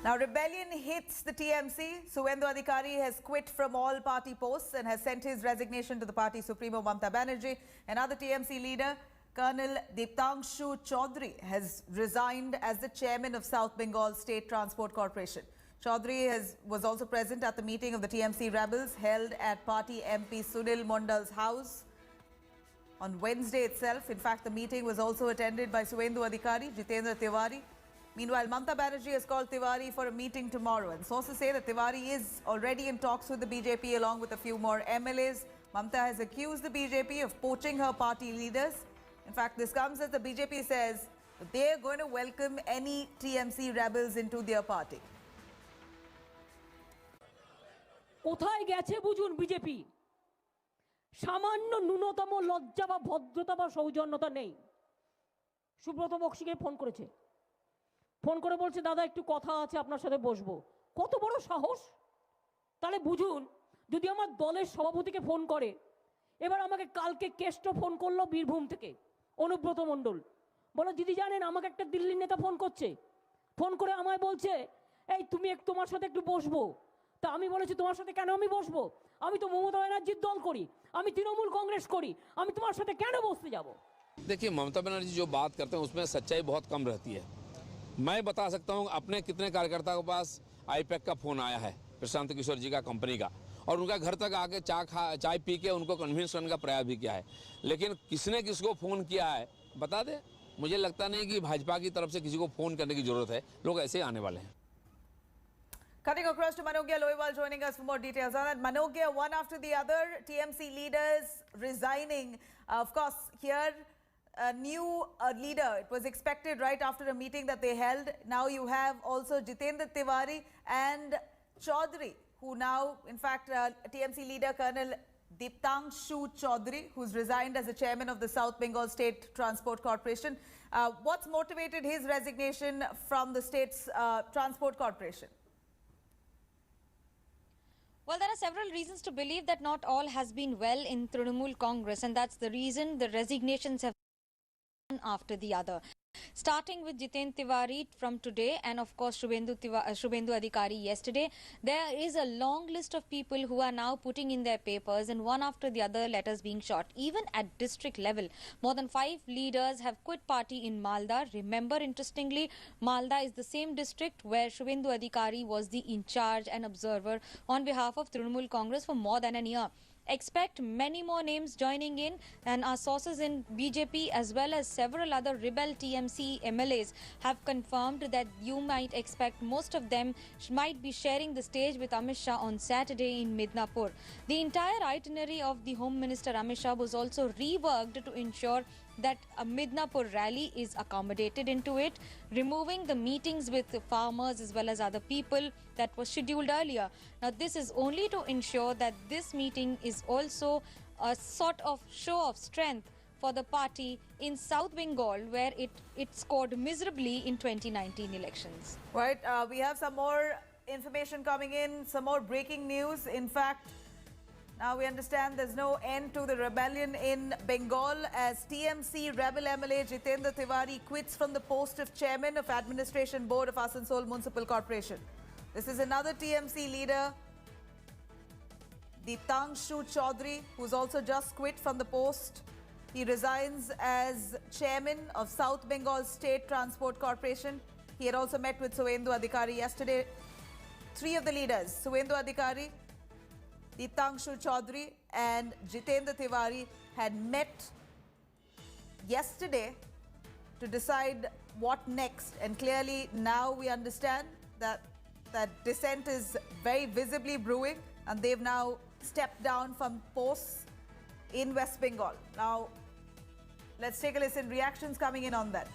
Now, rebellion hits the TMC. Suvendu Adhikari has quit from all party posts and has sent his resignation to the party Supremo Mamata Banerjee. Another TMC leader, Colonel Deeptangshu Chaudhary, has resigned as the chairman of South Bengal State Transport Corporation. Chaudhary was also present at the meeting of the TMC rebels held at party MP Sunil Mondal's house on Wednesday itself. In fact, the meeting was also attended by Suvendu Adhikari, Jitendra Tiwari. Meanwhile, Mamata Banerjee has called Tiwari for a meeting tomorrow, and sources say that Tiwari is already in talks with the BJP along with a few more MLAs. Mamata has accused the BJP of poaching her party leaders. In fact, this comes as the BJP says that they are going to welcome any TMC rebels into their party. কোথায় গেছে বুঝুন BJP সামান্য ন্যূনতম লজ্জা বা ভদ্রতা বা সৌজন্যতা নেই সুব্রত বক্সিকে ফোন করেছে ফোন করে বলছে দাদা একটু কথা আছে আপনার সাথে বসবো কত বড় সাহস তাহলে বুঝুন যদি আমার দলের সভাপতিকে ফোন করে এবার আমাকে কালকে কেষ্ট ফোন করলো বীরভূম থেকে অনুব্রত মণ্ডল বলে দিদি জানেন আমাকে একটা দিল্লির নেতা ফোন করছে ফোন করে আমায় বলছে এই তুমি তোমার সাথে একটু বসবো তা আমি বলেছি তোমার সাথে কেন আমি বসবো আমি তো মমতা ব্যানার্জির দল করি আমি তৃণমূল কংগ্রেস করি আমি তোমার সাথে কেন বসতে যাব देखिए ममता बनर्जी जो बात करते हैं उसमें सच्चाई बहुत कम रहती है मैं बता सकता हूं अपने कितने कार्यकर्ताओं के पास आईपैक का फ़ोन आया है प्रशांत किशोर जी का कंपनी का और उनका घर तक आके चाय पी के उनको कन्विंस करने का प्रयास भी किया है लेकिन किसने किसको फ़ोन किया है बता दे मुझे लगता नहीं कि भाजपा की तरफ से किसी को फ़ोन करने की ज़रूरत है लोग ऐसे ही आने वाले हैं Cutting across to Manogya Loiwal joining us for more details on that. Manogya, one after the other, TMC leaders resigning. Of course, here a new leader. It was expected right after a meeting that they held. Now you have also Jitendra Tiwari and Chaudhary, who now, in fact, TMC leader Colonel Deeptangshu Chaudhary, who's resigned as the chairman of the South Bengal State Transport Corporation. What's motivated his resignation from the state's transport corporation? Well, there are several reasons to believe that not all has been well in Trinamool Congress, and that's the reason the resignations have one after the other. Starting with Jitendra Tiwari from today and of course Suvendu Adhikari yesterday, there is a long list of people who are now putting in their papers and one after the other letters being shot. Even at district level, more than 5 leaders have quit party in Malda. Remember, interestingly, Malda is the same district where Suvendu Adhikari was the in charge and observer on behalf of Trinamool Congress for more than a year. Expect many more names joining in, and our sources in BJP as well as several other rebel TMC MLAs have confirmed that you might expect most of them might be sharing the stage with Amit Shah on Saturday in Midnapur. The entire itinerary of the Home Minister Amit Shah was also reworked to ensure that a Midnapur rally is accommodated into it, removing the meetings with the farmers as well as other people that was scheduled earlier. Now, this is only to ensure that this meeting is also a sort of show of strength for the party in South Bengal, where it scored miserably in 2019 elections. Right, we have some more information coming in, some more breaking news. In fact, now we understand there's no end to the rebellion in Bengal as TMC rebel MLA Jitendra Tiwari quits from the post of chairman of Administration Board of Asansol Municipal Corporation. This is another TMC leader, Deeptangshu Chaudhary, who's also just quit from the post. He resigns as chairman of South Bengal State Transport Corporation. He had also met with Suvendu Adhikari yesterday. 3 of the leaders, Suvendu Adhikari, Deeptangshu Chaudhary and Jitendra Tiwari, had met yesterday to decide what next. And clearly now we understand that dissent is very visibly brewing and they've now stepped down from posts in West Bengal. Now, let's take a listen. Reactions coming in on that.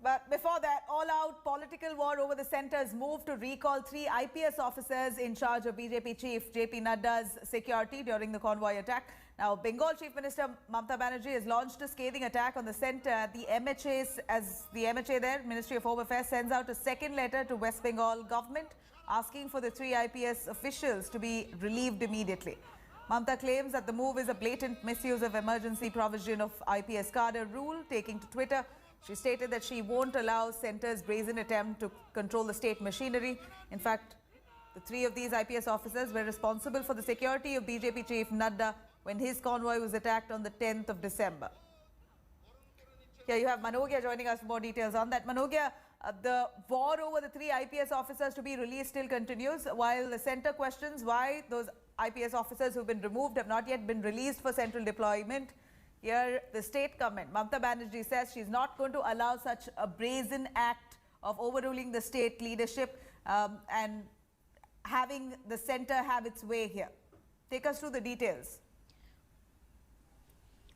But before that, all-out political war over the centre's move to recall 3 IPS officers in charge of BJP chief JP Nadda's security during the convoy attack. Now, Bengal Chief Minister Mamata Banerjee has launched a scathing attack on the centre. The MHAs, as the MHA there, Ministry of Home Affairs, sends out a second letter to West Bengal government asking for the 3 IPS officials to be relieved immediately. Mamata claims that the move is a blatant misuse of emergency provision of IPS cadre rule. Taking to Twitter, she stated that she won't allow centre's brazen attempt to control the state machinery. In fact, the three of these IPS officers were responsible for the security of BJP chief Nadda when his convoy was attacked on the 10th of December. Here you have Manogya joining us for more details on that. Manogya, the war over the three IPS officers to be released still continues, while the centre questions why those IPS officers who have been removed have not yet been released for central deployment. Here, the state government, Mamata Banerjee, says she's not going to allow such a brazen act of overruling the state leadership and having the centre have its way here. Take us through the details.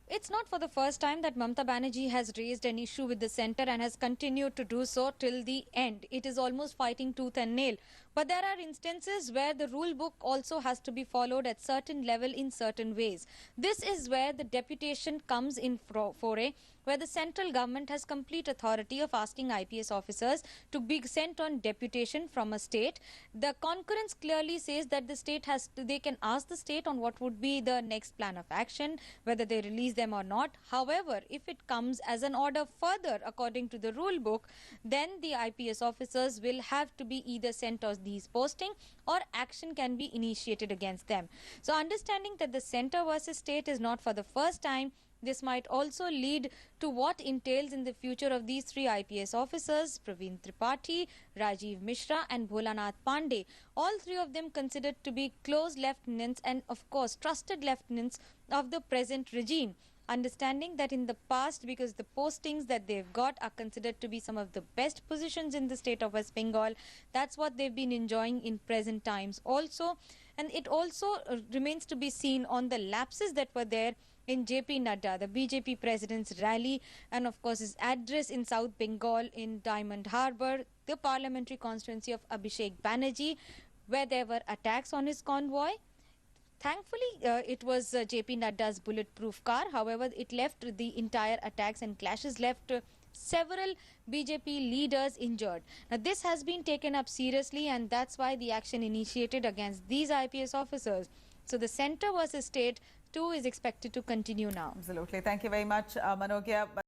It's not for the first time that Mamata Banerjee has raised an issue with the centre and has continued to do so till the end. It is almost fighting tooth and nail. But there are instances where the rule book also has to be followed at certain level in certain ways. This is where the deputation comes in foray, where the central government has complete authority of asking IPS officers to be sent on deputation from a state. The concurrence clearly says that the state they can ask the state on what would be the next plan of action, whether they release them or not. However, if it comes as an order further according to the rule book, then the IPS officers will have to be either sent on these posting or action can be initiated against them. So understanding that the centre versus state is not for the first time, this might also lead to what entails in the future of these three IPS officers, Praveen Tripathi, Rajiv Mishra and Bholanath Pandey. All three of them considered to be close lieutenants and of course trusted lieutenants of the present regime. Understanding that in the past, because the postings that they've got are considered to be some of the best positions in the state of West Bengal, that's what they've been enjoying in present times also. And it also remains to be seen on the lapses that were there in JP Nadda, the BJP president's rally, and of course his address in South Bengal in Diamond Harbour, the parliamentary constituency of Abhishek Banerjee, where there were attacks on his convoy. Thankfully, it was JP Nadda's bulletproof car. However, it left the entire attacks and clashes left several BJP leaders injured. Now, this has been taken up seriously and that's why the action initiated against these IPS officers. So, the centre versus state too is expected to continue now. Absolutely. Thank you very much, Manogya.